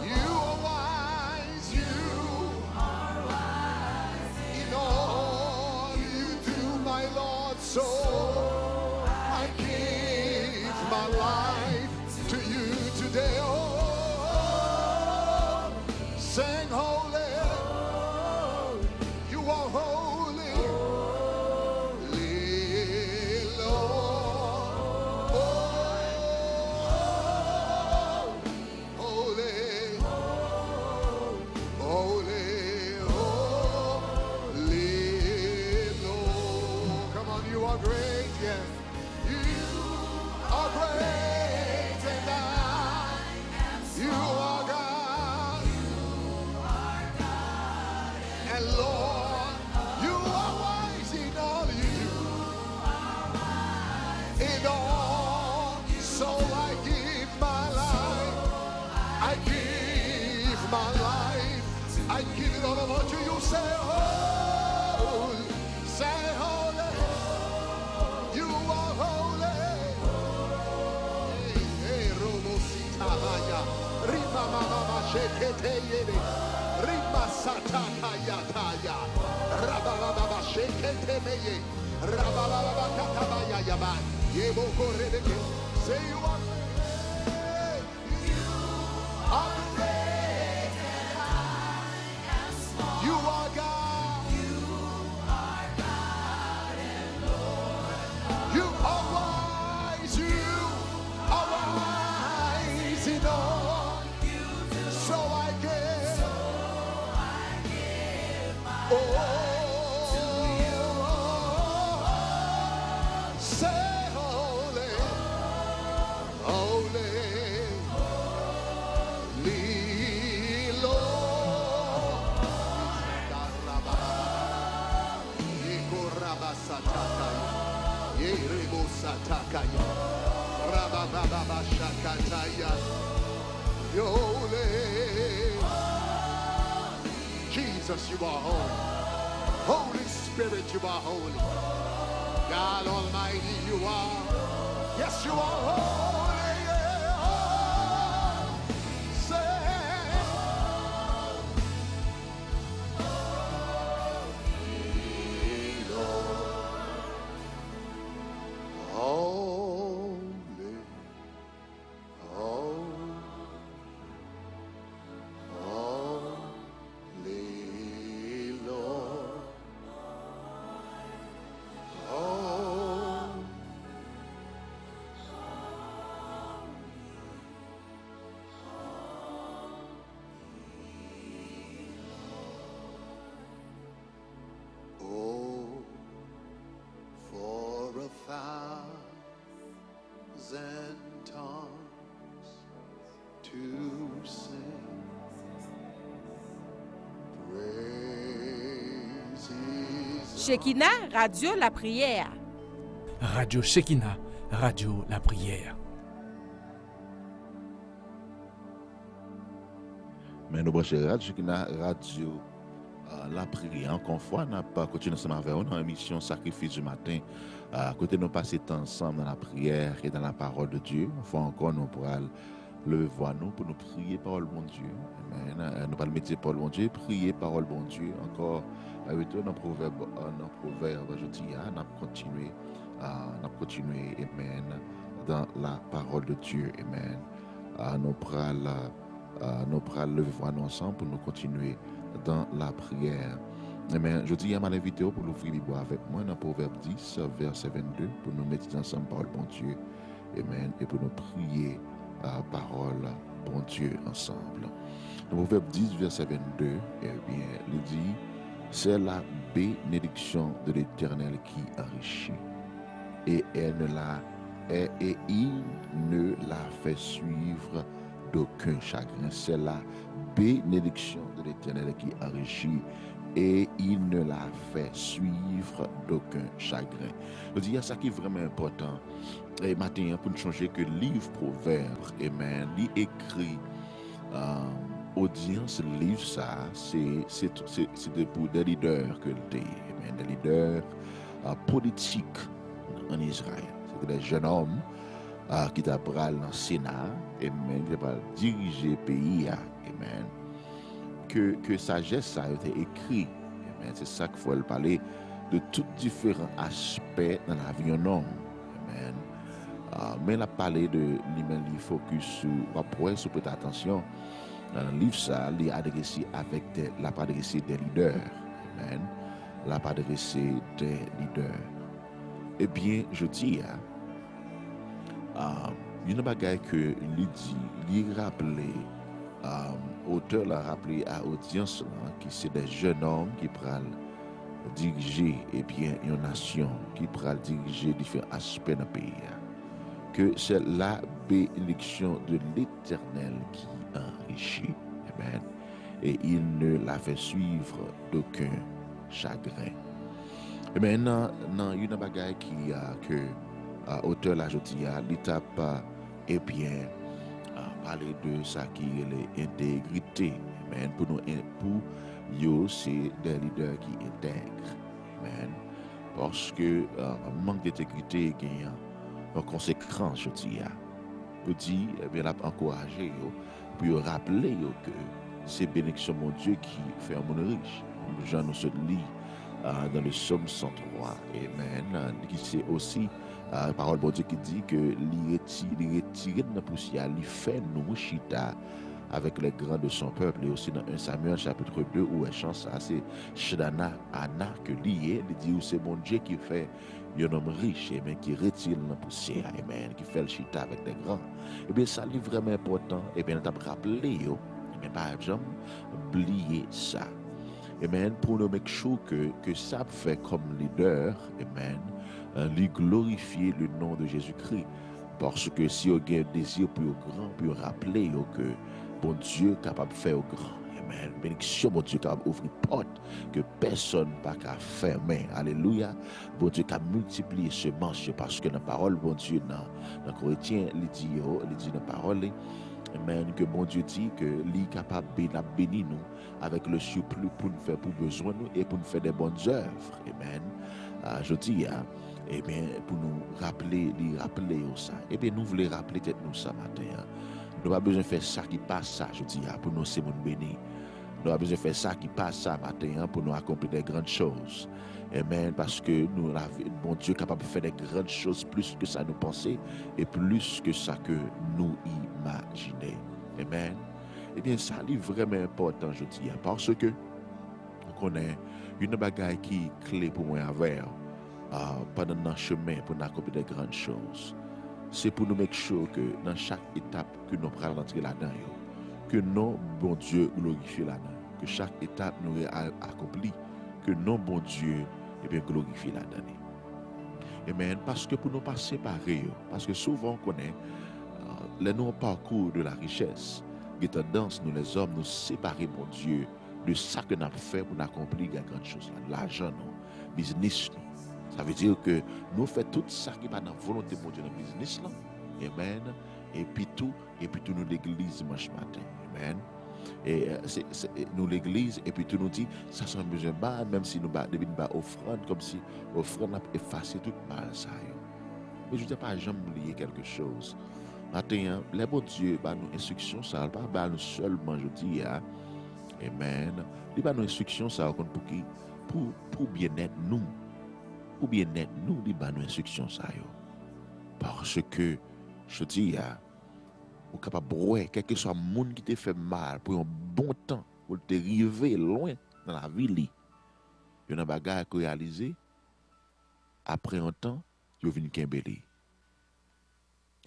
you are wise. You are wise. In all you do, my Lord. So I give my life to you today. Oh, sing holy. Say you are great. You are great and I am small. You are God. You are God and Lord. You are wise. You are wise in all you do. So I give my life to you. Say holy, holy, Jesus, you are holy. Holy Spirit, you are holy. God Almighty, you are. Yes, you are holy. Yeah. Say, holy, holy, holy Lord. Oh, for 1,000 tongues to sing praises. Shekinah, Radio La Prière. Radio Shekinah, Radio La Prière. Mais nous branchez Radio Shekinah, Radio La Prière. Encore une fois, nous pas continué ensemble avec nous dans l'émission Sacrifice du matin. À côté, nous passer temps ensemble dans la prière et dans la parole de Dieu. Une fois encore, nous pourrons lever voix nous pour nous prier parole bon Dieu. Amen. Nous pas le mettre parole bon Dieu, prier parole bon Dieu. Encore, retour dans proverbe aujourd'hui, nous continuer, amen, dans la parole de Dieu, amen. Nous pourrons lever voix nous ensemble pour nous continuer dans la prière. Amen. Je dis à ma invité pour l'ouvrir les bois avec moi dans Proverbe 10, verset 22, pour nous méditer ensemble parole bon Dieu. Amen. Et pour nous prier parole bon Dieu ensemble. Le Proverbe 10, verset 22, eh bien, il dit, c'est la bénédiction de l'Éternel qui enrichit, et il ne la fait suivre d'aucun chagrin. C'est la bénédiction de l'Éternel qui enrichit, et il ne la fait suivre d'aucun chagrin. Je dis, il y a ça qui est vraiment important. Et maintenant, pour ne changer que le livre Proverbe, amen, il écrit audience, le livre ça, c'est pour des leaders que le amen, des leaders politiques en Israël. C'est des jeunes hommes qui t'apprennent dans le Sénat, amen, qui va diriger le pays, amen. Que sagesse ça a été écrit, amen. C'est ça qu'il faut parler de tous différents aspects dans la vie d'un homme, amen. Mais la parler de lui-même, il focus sur, après, sur peut-être attention, dans le livre ça, il adressé avec la pas adressé des leaders, amen. La pas adressé des leaders. Eh bien, je dis, il y a une bagaille que lui dit, lui rappelé, auteur l'a rappelé à l'audience, qui c'est des jeunes hommes qui prennent diriger et bien une nation, qui prennent diriger différents aspects du pays. Que c'est la bénédiction de l'Éternel qui enrichit, amen, et il ne la fait suivre d'aucun chagrin. Et maintenant, il y a une bagaille qui a que auteur la jotie a l'étape et bien parler de ça qui est l'intégrité, amen, pour yo c'est des leaders qui intègrent, amen, parce que manque d'intégrité gagne en conséquence, je dis, vous dit, eh bien, encourager, puis rappeler que c'est bénédiction mon Dieu qui fait un monde riche. Jean nous se lit dans le psaume 103, amen, qui c'est aussi la parole de Dieu qui dit que il retire de la poussière, il fait nous chita avec les grands de son peuple. Et aussi dans 1 Samuel chapitre 2 où elle chante ça, c'est Shadana Anna que lié, il dit c'est mon Dieu qui fait un homme riche, amen, qui retire la poussière, amen, qui fait le chita avec les grands. Et bien ça est vraiment important, et bien on t'a rappelé, mais par exemple, oublier ça. Amen, pour nous make sure que ça fait comme leader, amen, lui glorifier le nom de Jésus-Christ. Parce que si on a un désir pour le grand, pour rappeler que bon Dieu est capable de faire au grand. Amen. Bénédiction, bon Dieu, capable d'ouvrir porte que personne n'a qu'à fermer. Alléluia. Bon Dieu, qui a multiplié ce manche parce que la parole, bon Dieu, dans Corinthiens, il dit dans la parole, amen, que bon Dieu dit que il est capable de bénir nous avec le surplus pour nous faire pour besoin nous et pour nous faire des bonnes œuvres. Amen. Je dis, eh bien, pour nous rappeler ça. Eh bien, nous voulons rappeler peut-être nous ça matin. Nous n'avons pas besoin de faire ça qui passe ça, je dis, pour nous, c'est mon béni. Nous avons besoin de faire ça qui passe ça matin pour nous accomplir des grandes choses. Amen. Parce que nous, bon Dieu est capable de faire des grandes choses plus que ça nous pensait et plus que ça que nous imaginons. Amen. Eh bien, ça est vraiment important, je dis, parce que nous connaissons une bagaille qui est clé pour moi avec pendant notre chemin pour nous accomplir des grandes choses. C'est pour nous make sure que dans chaque étape que nous prenons rentrer là-dedans, que non, bon Dieu, glorifie là-dedans, que chaque étape nous est accomplie, que non, bon Dieu, eh bien, glorifie là-dedans. Amen. Parce que pour nous pas séparer, parce que souvent on connaît les non parcours de la richesse, qui tendance, nous les hommes, nous séparer, mon Dieu, de ça que nous avons fait pour accomplir des grandes choses, l'argent, nous, business, nous. Ça veut dire que nous faisons tout ça qui va dans la volonté de Dieu dans le business là. Amen. Et puis tout nous l'église dimanche matin. Amen. Et nous l'église et puis tout nous dit ça sera besoin bas même si nous devons offrande comme si offrande a effacé tout mal ça. Mais je ne dis pas jamais oublier quelque chose. Matin, les bons Dieu bah nous instructions ça pas bah nous seulement je dis amen. Il bah nous instructions ça pour bien-être nous. Ou bien net nous li ba nos instructions ça yo parce que je dis ou capable ouais quel que soit monde qui te fait mal pour un bon temps pour te arriver loin dans la vie li y a un bagage que réaliser après un temps yo vinn kembeli.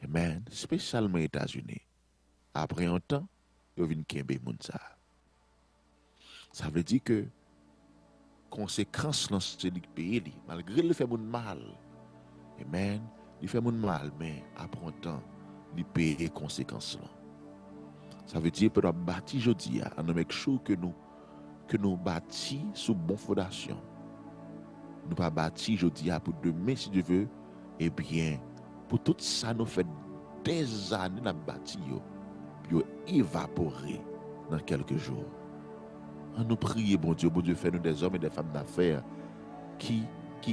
Amen, spécialement États-Unis Après un temps, yo vinn kembe moun ça. Ça veut dire que conséquence là c'est li paye li malgré le fait moun mal. Amen. Il fait moun mal mais après un temps, il paye conséquences là. Ça veut dire que nous bâti jodi a, on make sure que nous bâti sous bonne fondation. Nous pas bâti jodi a pour demain si Dieu veut. Eh bien, pour tout ça nous fait des années n'a bâti yo évaporé dans quelques jours. On nous prie bon Dieu fait nous des hommes et des femmes d'affaires qui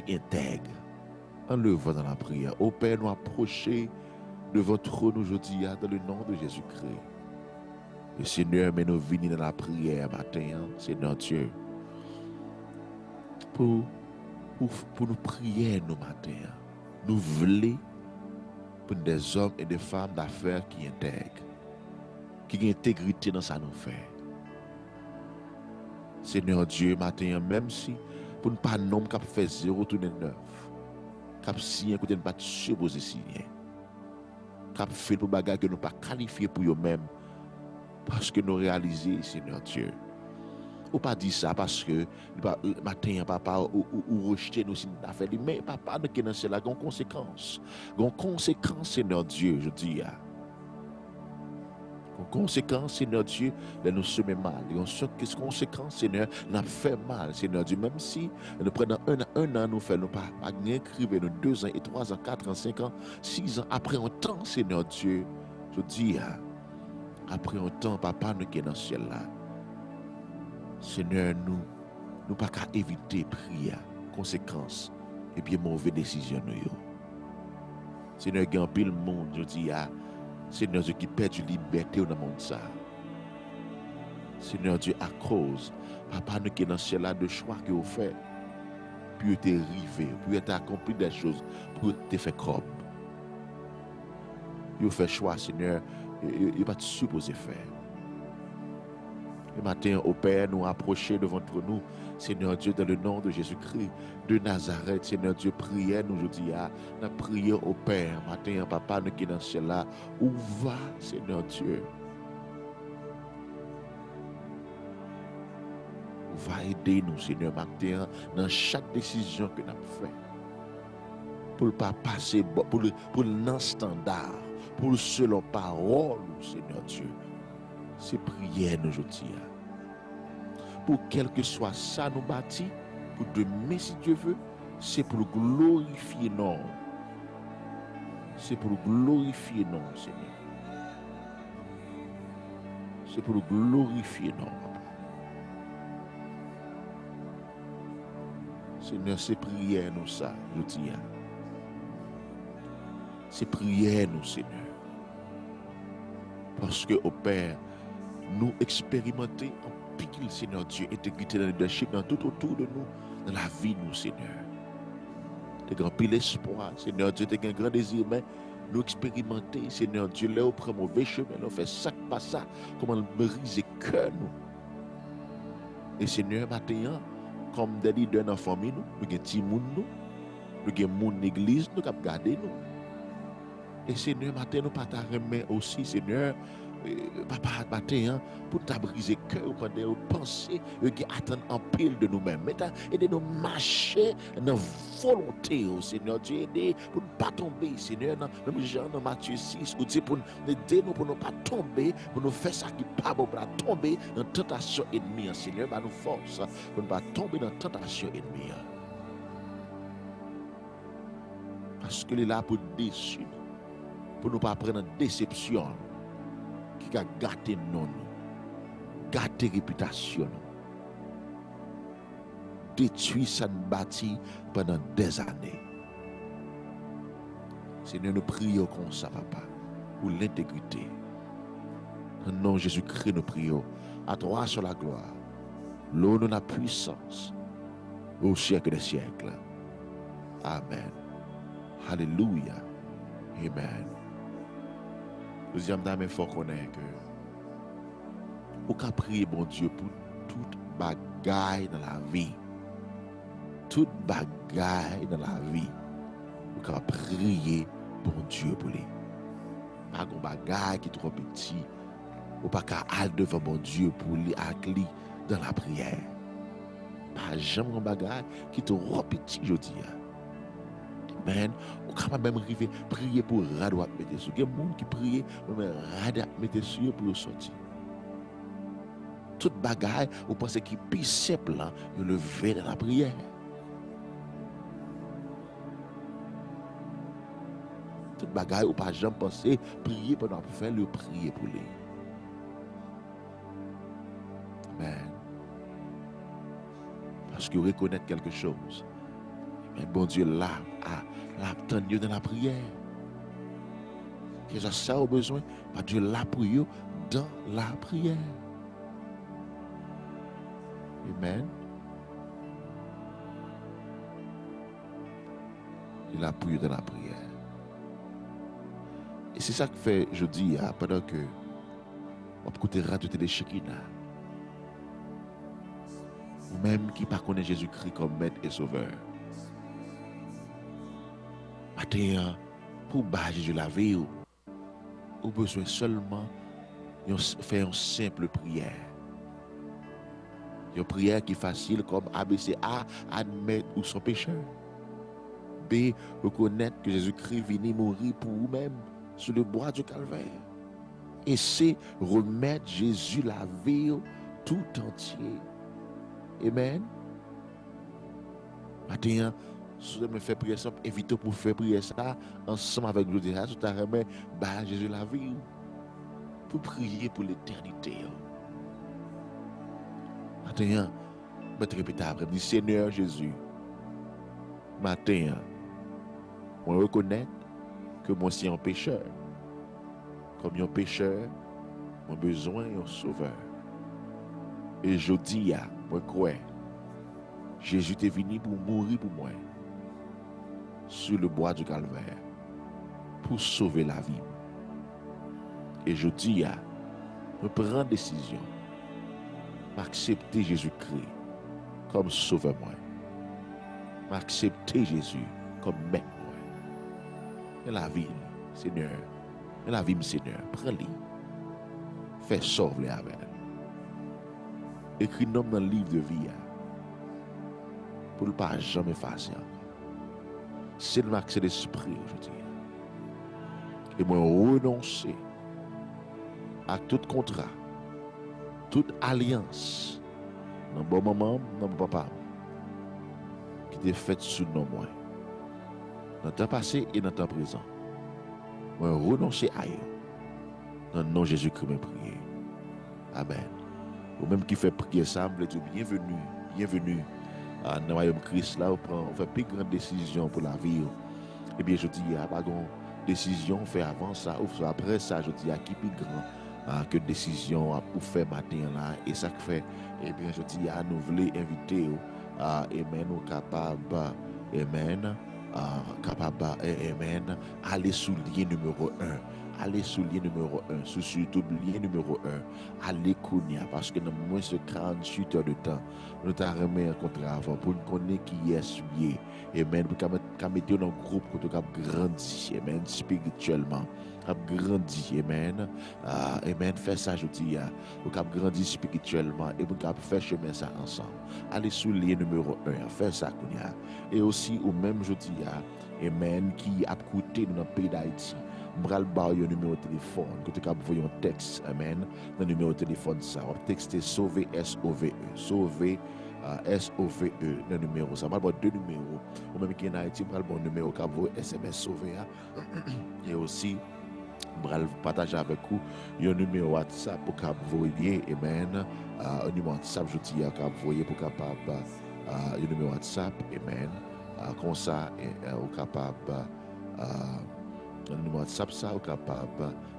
intègrent. En levant dans la prière, au Père nous approcher de votre trône aujourd'hui dans le nom de Jésus-Christ. Et Seigneur, mais nous venons dans la prière matin, Seigneur Dieu, pour nous prier nous matin. Nous voulons pour des hommes et des femmes d'affaires qui intègrent, qui ont intégrité dans ça nous fait. Seigneur Dieu, matin, même si pour ne pas nommer qui fait 0 tourner 9, qui signé que nous pas supposé signer, qui fait pour bagages que nous pas qualifiés pour eux-mêmes. Parce que nous réalisons, Seigneur Dieu. Ou pas dire ça parce que matin, papa, ou rejeter nous si nous avons fait. Mais papa, nous qui dans cela, il y a une conséquence. Il y a une conséquence, Seigneur Dieu, je dis. Il y a une conséquence, Seigneur Dieu, de nous semer mal. Il y a une conséquence, Seigneur, nous avons fait mal, Seigneur Dieu. Même si nous prenons un an, nous faisons pas écrire, nous 2 ans, et 3 ans, 4 ans, 5 ans, 6 ans, après un temps, Seigneur Dieu, je dis. Après un temps, papa, nous qui sommes dans le ciel là. Seigneur, nous pas qu'à éviter prière, conséquences, et bien mauvaise décision nous. Seigneur, il y a un pile monde, je dis, Seigneur Dieu, qui perd du liberté dans le monde ça. Seigneur Dieu, à cause, papa, nous qui sommes dans le ciel là, de choix que vous faites, puis vous arrivé, puis vous accompli des choses, pour te faire comme. Vous faites choix, Seigneur. Il n'est pas supposé faire. Le matin, au Père, nous approcher devant nous, Seigneur Dieu, dans le nom de Jésus-Christ de Nazareth. Seigneur Dieu, priez nous aujourd'hui. Nous prions au Père. Matin, papa, nous qui sommes dans ce ciel là. Où va, Seigneur Dieu? Où va aider nous, Seigneur, matin, dans chaque décision que nous avons faite. Pour ne pas passer, pour le non-standard. Pour selon parole, Seigneur Dieu. C'est prière nous aujourd'hui. Pour quel que soit ça nous bâti, pour demain si Dieu veut, c'est pour glorifier non. C'est pour glorifier non, Seigneur. C'est pour glorifier non, Papa. Seigneur, c'est prière nous ça, nous dis. C'est prière nous, Seigneur. Parce que, au Père, nous expérimentons en pile, Seigneur Dieu, intégrité dans le leadership, dans tout autour de nous, dans la vie, nous, Seigneur. Tu as grand pile espoir, Seigneur Dieu, tu as un grand désir, mais nous expérimenter, Seigneur Dieu, là, au premier mauvais chemin, nous fait ça, pas ça, comment nous briser le cœur, nous. Et Seigneur, maintenant, comme des leaders dans la famille, nous avons des petits gens, nous avons des l'église, nous avons gardé, nous. Et Seigneur, matin, nous pas remettre aussi, Seigneur, papa, matin, pour t'a briser le cœur, quand nous pensons, qui attendent en pile de nous-mêmes. Mais aider nous marcher dans la volonté, Seigneur Dieu, aider pour ne pas tomber, Seigneur, dans Jean, dans Matthieu 6, ou pour aider nous pour ne pas tomber, pour nous faire ça qui n'est pas bon, pour ne pas tomber dans la tentation ennemie, Seigneur, nous force, pour ne pas tomber dans la tentation ennemie. Parce qu'il est là pour déçu. Pour ne pas prendre une déception qui a gâté nous, gâté réputation, détruit sa bâti pendant des années. Seigneur, nous prions comme ça, papa, pour l'intégrité. Dans le nom de Jésus-Christ, nous prions. À toi sur la gloire, l'honneur, la puissance, au siècle des siècles. Amen. Alléluia. Amen. Deuxième dame, il faut connaître que vous pouvez prier, bon Dieu, pour toute bagaille dans la vie. Toute bagaille dans la vie. Vous pouvez prier, bon Dieu, pour lui. Pas de bagaille qui est trop petit ou pas qu'à aller devant mon Dieu pour lui accueillir dans la prière. Pas jamais un bagage qui te petit, je dis. Amen. Ou capable même arriver prier pour rado mettre sur. Il y a des gens qui prient mais rado mettre sur pour sortir. Toute bagaille, vous pensez qu'il est plus simple là, de lever dans la prière. Toute bagaille, ou pas jamais penser prier pendant pour faire le prier pour lui. Amen. Parce que reconnaître quelque chose. Mais bon Dieu, là, l'attendre dans la prière. Qu'est-ce que ça a besoin? Pas Dieu là pour eux dans la prière. Amen. Il appuie dans la prière. Et c'est ça que fait, je dis, pendant que on peut écouter Radio Télé Shekina, ou même qui ne connaît Jésus-Christ comme maître et sauveur. Matin, pour battre Jésus la vie, ou besoin seulement de faire une simple prière. Une prière qui est facile comme ABC A, admettre ou son pécheur. B, reconnaître que Jésus-Christ vient mourir pour vous-même sur le bois du calvaire. Et C, remettre Jésus la vie tout entier. Amen. Matin, si vous me faites prier ça, évitez pour faire prier ça ensemble avec nous. Tout à remettre Jésus la vie pour prier pour l'éternité. Matin, je vais répéter après, dis Seigneur Jésus, matin, je reconnais que moi suis un pécheur. Comme un pécheur, j'ai besoin d'un sauveur. Et je dis, moi crois, Jésus est venu pour mourir pour moi, sur le bois du calvaire, pour sauver la vie. Et je dis, je prends décision m'accepter Jésus-Christ comme sauveur moi. M'accepter Jésus comme maître moi. Et la vie, Seigneur, et la vie, Seigneur, prends-les. Fais sauver avec elle. Écris nom dans le livre de vie pour ne pas jamais effacer. C'est le max d'esprit aujourd'hui. Et moi renoncer à tout contrat, toute alliance, dans bon moment, dans mon papa, qui est faite sous nos moi. Dans le temps passé et dans le temps présent. Moi renoncer à eux. Dans le nom de Jésus-Christ, je prie. Amen. Ou même qui fait prier ça, je dis bienvenue, bienvenue dans le royaume Christ. Là, on fait plus grande décision pour la vie. Eh bien, je dis, il y a pas de décision fait avant ça, ou après ça, je dis, il y a qui plus grand que décision pour faire matin là. Et ça fait, eh bien, je dis, nous voulons inviter, amen, nous capables, amen, capable, amen, aller sous le lien numéro 1. Allez sous le lien numéro 1, sous YouTube, lien numéro 1, allez connaître, parce que dans moins de 48 heures de temps, nous avons remis un contrat avant pour nous connaître qui est suivi. Amen. Pour qu'on mette dans un groupe pour qu'on grandisse, amen, spirituellement. Qu'on grandit, amen. Amen. Faire ça, je dis, pour qu'on grandisse spirituellement et pour qu'on faire chemin ça ensemble. Allez sous le lien numéro 1, faire ça, et aussi, au même, je dis, amen, qui a coûté dans le pays d'Haïti. M'bral ba yo numéro de téléphone, que tu cap voyer un texte, amen, dans numéro de téléphone ça, on texte sauver SOVE, sauver SOVE dans numéro ça, m'bral ba deux numéros, ou même qui en Haïti, m'bral ba numéro cap voyer SMS sauver et aussi m'bral partager avec vous un numéro WhatsApp pour cap voyer, amen, un numéro WhatsApp je dis cap voyer pour capable un numéro WhatsApp, amen, comme ça au capable dans le numéro WhatsApp, ça, vous capable,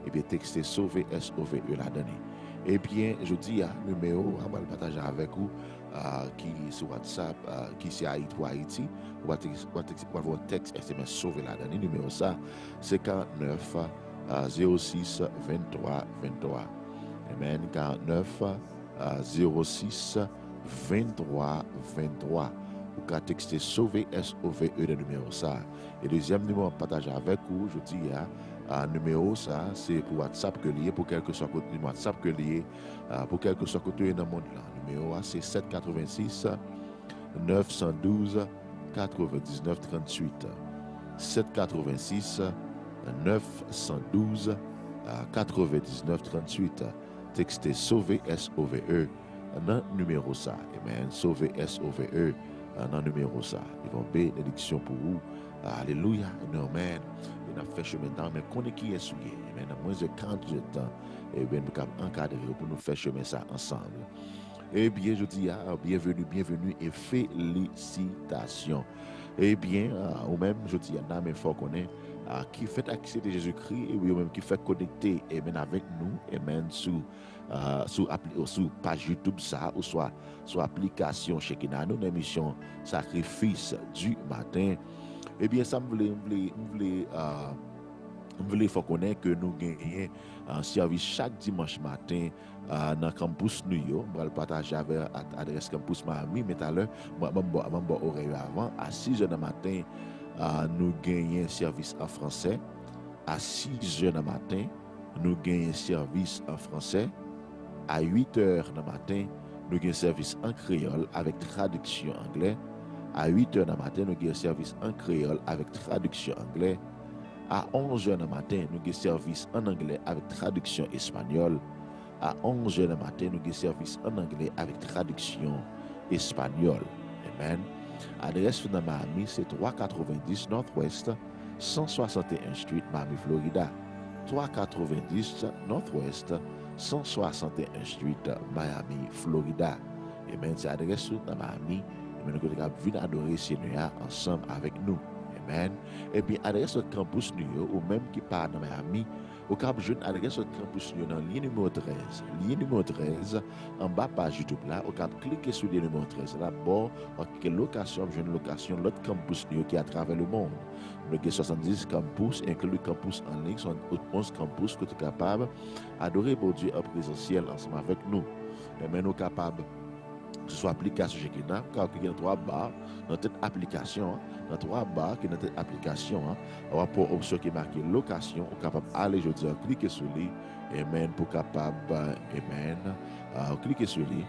et bien, texter sauver SOVE la donner. Et bien, je dis à numéro, on va le partager avec vous, qui sur WhatsApp, qui c'est Haïti pour Haïti, on va avoir un texte SMS sauver la donner. Numéro ça, 59 06 23 23. Amen. 49 06 23 23. Ou qu'à texter sauver SOVE le numéro ça. Et deuxième numéro à partager avec vous, je dis, Numéro ça, c'est pour WhatsApp que lié, pour quel que soit côté WhatsApp que lié, pour quel que soit côté dans le monde là. Numéro c'est 786 912 99 38. 786 912 99 38. Textez sauver SOVE dans numéro ça. Amen. Sauver SOVE dans numéro ça. Ils vont bénédiction pour vous. Alléluia. Amen. On a fait chemin temps, mais qu'on est qui est souillé. Amen. Dans moins de 40 temps, et bien, nous avons encadré pour nous faire chemin ça ensemble. Eh bien, je dis bienvenue et félicitations. Eh bien, ou même, je dis à mais fort qu'on est, qui fait accéder Jésus-Christ, et ou même qui fait connecter, amen, avec nous, amen, sous page YouTube ça, ou soit application chez Kina, nous, l'émission Sacrifice du matin. Eh bien, ça me voulait faut connaître que nous gagnons un service chaque dimanche matin dans le campus New York. Je vais le partager avec l'adresse campus Miami, mais tout à l'heure, je vais avant. À 6 h du matin, nous gagnons un service en français. À 6 h du matin, nous gagnons un service en français. À 8 h du matin, nous gagnons un service en créole avec traduction anglais. À 8 h du matin, nous gagnons un service en créole avec traduction anglais. À 11 h du matin, nous avons service en anglais avec traduction espagnole. À 11 h du matin, nous avons service en anglais avec traduction espagnole. Amen. Adresse dans Miami, c'est 390 Northwest 161 Street, Miami, Florida. 390 Northwest 161 Street, Miami, Florida. Amen. C'est l'adresse dans Miami. Amen. Nous allons venir adorer le Seigneur ensemble avec nous. Amen. Et bien, adresse notre campus New York, ou même qui part dans Miami, au cap jeune, adresse notre campus New York dans lien numéro 13. Lien numéro 13, en bas page YouTube là, au cap cliquez sur lien numéro 13. Là-bas, quelle location, jeune location, l'autre campus New York qui est à travers le monde. Nous avons 70 campus, inclus le campus en ligne, sont 11 campus que tu es capable d'adorer bon Dieu en présentiel ensemble avec nous. Et maintenant, nous sommes capables, que ce soit application chez Kina, car il y a 3 barres dans cette application. Dans 3 barres qui est dans cette application, on va pour option qui est marquée location, on est capable d'aller, je dis, cliquer sur lui, amen, pour capable, amen, cliquer sur lui,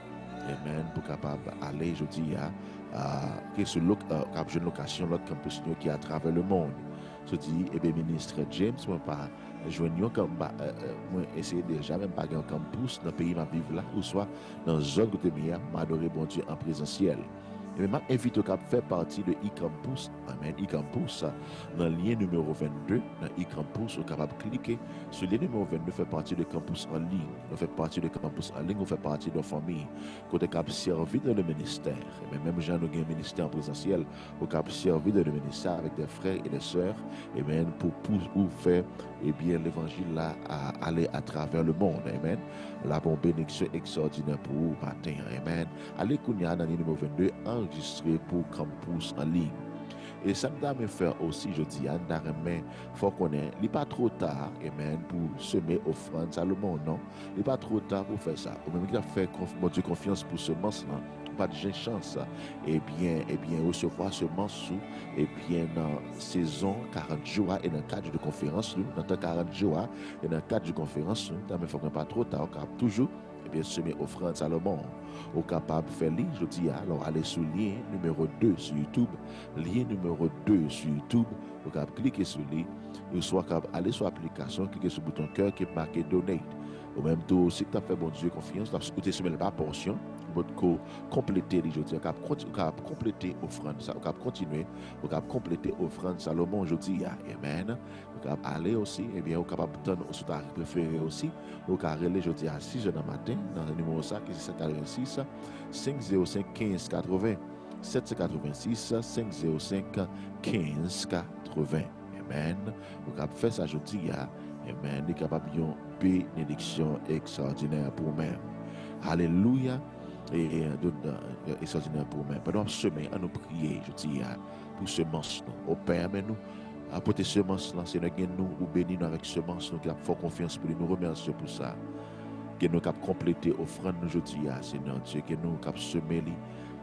amen, pour capable aller, je dis, cliquer sur une location, l'autre campus qui est à travers le monde. Je dis, eh bien, ministre James, moi pas joignons comme moi essayer déjà même pas un campus dans le pays ma vivre là, ou soit dans une zone où tu es m'adorer bon Dieu en présentiel. Et même invite au cap faire partie de e-campus. Amen. E-campus, dans le lien numéro 22, dans e-campus, on est capable de cliquer sur le lien numéro 22, fait partie de campus en ligne. On fait partie de campus en ligne, on fait partie de la famille. Quand on est capable de servir dans le ministère. Et même gens nous avons un ministère en présentiel, on est capable de servir dans le ministère avec des frères et des sœurs, et même pour faire bien l'évangile là à aller à travers le monde. Amen. La bonne bénédiction extraordinaire pour vous matin. Amen. Allez Kounia dans le numéro 22, enregistré pour campus en ligne. Et ça me faire aussi, je dis, il faut qu'on ait, il n'est pas trop tard, amen, pour semer offrande Salomon, non. Il n'est pas trop tard pour faire ça. Ou même qu'il a fait confiance pour semence-là, pas de chance, et bien, recevoir semence, et bien, dans saison 40 jours, et dans le cadre de conférence, dans 40 jours, et dans le cadre de conférence, il faut qu'on pas trop tard, car toujours, et bien, semer offrande Salomon. Au capable de faire lien, je dis, alors allez sur le lien numéro 2 sur YouTube, lien numéro 2 sur YouTube, vous capable cliquer sur lui, ou soit capable aller sur l'application, cliquer sur le bouton cœur qui est marqué donate. Au même temps, si tu as fait bon Dieu confiance, tu as écouté sur la portion, vous compléter les jeudi, vous capable compléter offrande, vous capable continuer, vous capable compléter offrande Salomon jeudi, amen. Vous capable aller aussi, et bien vous capable donner sur ta préférée aussi, vous capable aller jeudi à 6 h du matin dans le numéro 5 qui est 786 505 15 80 786 505 15 80. Amen. Vous capable faire ça jeudi, amen. Vous capable une bénédiction extraordinaire pour vous-même. Alléluia. Et extraordinaire pour nous. Pendant ce semaine, à nous prier, je dis, pour semence, au Père, mais nous, apporter semence, Seigneur, nous, ou bénis nous avec semence, nous, qui avons fort confiance pour nous remercier pour ça. Que nous avons complété offrande, nous, je dis, Seigneur Dieu, que nous avons semé,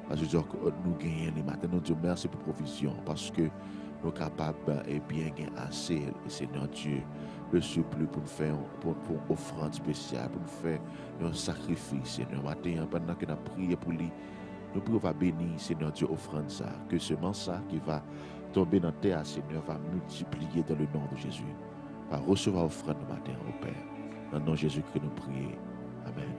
parce que nous gagnons les matins, nous disons merci pour provision, parce que nous sommes capables et bien gagner assez, Seigneur Dieu, le surplus pour nous faire pour offrande spéciale, pour nous faire un sacrifice, Seigneur. Matin, pendant que nous prions pour lui, nous prions va bénir, Seigneur Dieu, offrande ça. Que semence ça qui va tomber dans terre, Seigneur, va multiplier dans le nom de Jésus. Va recevoir offrande le matin, au Père. Dans le nom de Jésus-Christ, nous prions. Amen.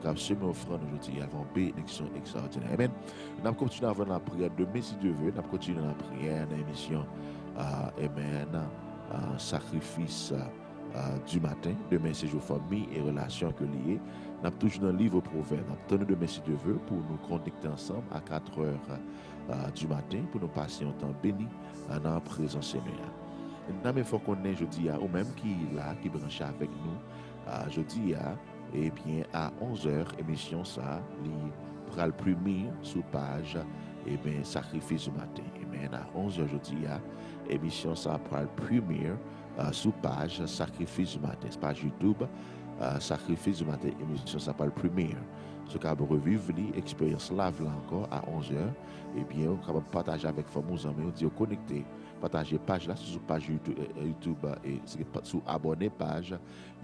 Car ce mot offrande aujourd'hui, avant bénédiction extraordinaire. Amen. Nous allons continuer avant la prière. Demain, si Dieu veut, nous allons continuer la prière, dans l'émission. Amen. Sacrifice du matin. Demain, c'est jour famille et relations que liées. Nous avons toujours dans le livre Proverbe. Nous avons demain, si Dieu veut, pour nous connecter ensemble à 4 heures du matin, pour nous passer un temps béni dans la présence Seigneur. Nous avons fait qu'on ait, je dis, ou même qui est là, qui branche avec nous, je dis, et bien, à 11h, émission ça, il prend le premier sous page, et bien, sacrifice du matin. Et bien, à 11h, je dis, émission ça prend le premier sous page, sacrifice du matin. C'est page YouTube, sacrifice du matin, émission ça prend le premier. Ce qu'on va revivre l'expérience live là encore à 11h, et bien, on va partager avec vos amis, on dit connecter. Partager page là sur page YouTube et sur abonner page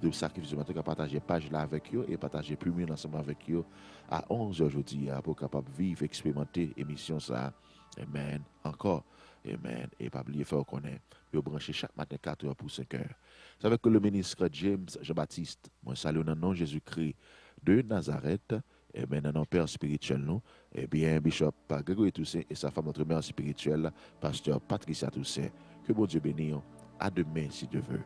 de sacrifice du matin, partager page là avec eux et partager premier ensemble avec eux à 11h aujourd'hui pour capable vivre expérimenter émission ça. Amen. Encore. Amen. Et pas oublier faire connaître. Vous branchez chaque matin 4h pour 5h. C'est avec le ministre James Jean-Baptiste. Moi salue dans le nom de Jésus-Christ de Nazareth. Et bien, dans nos pères spirituels, nous, eh bien, Bishop Grégory Toussaint et sa femme, notre mère spirituelle, pasteur Patricia Toussaint. Que bon Dieu bénisse. À demain, si Dieu veut.